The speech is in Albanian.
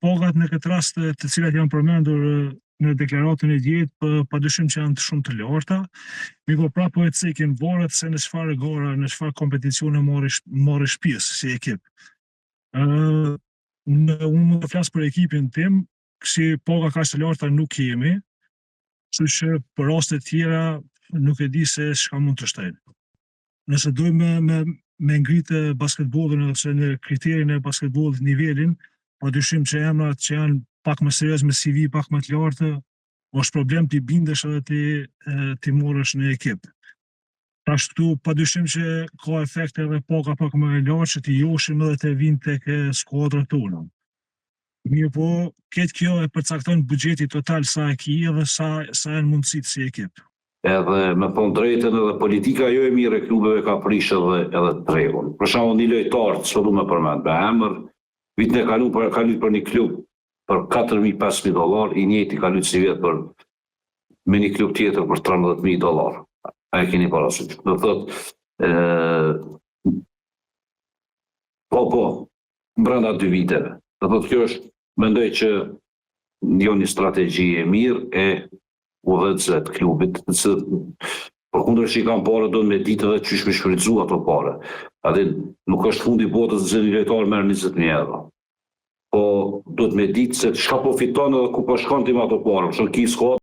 pagat në këtë rast të cilat janë përmendur në deklaratën e djetë, padyshim që janë shumë të larta, mirë po po e cekim varet se në çfarë gara, në çfarë kompeticione marrësh pjesë si ekip. Unë mund të flas për ekipin tim, si paga kaq të larta nuk kemi, kështu që për raste tjera nuk e di se çka mund të shtojmë. Nëse dojmë me ngritë basketbollin ose në kriterin e basketbollit nivelin, padyshim që emrat që janë pak më serioz me CV pak më të lartë, është problem t'i bindesh edhe t'i morrësh në ekip. Tash këtu padyshim që ka efekte edhe paga pak më e lartë që t'i joshim edhe të vinë tek skuadrat tona. Mirë po, këtë kjo e përcakton buxheti total sa e ki edhe sa janë mundësitë si ekip. Edhe me thonë drejtën edhe politika jo e mire klubeve ka prish edhe tregun. Për shembull një lojtar, s'po me përmend me emër, vitin e kaluar ka luajtur për një klub për $4.500, i njëjti ka luajtur si vjet për me një klub tjetër për $13.000. A e keni parasysh? Do thotë po, brenda 2 viteve. Do thotë kjo është, mendoj që jo një strategji e mirë e udhëheqësve të klubit, përkundër që i kanë parë do me ditë edhe çish me shfrytzu ato parë. Atë nuk është fundi i botës se një lojtar merr €20.000. Po do të me ditë se çka po fiton edhe ku po shkon ti me ato parë. Për shkak ki skuadra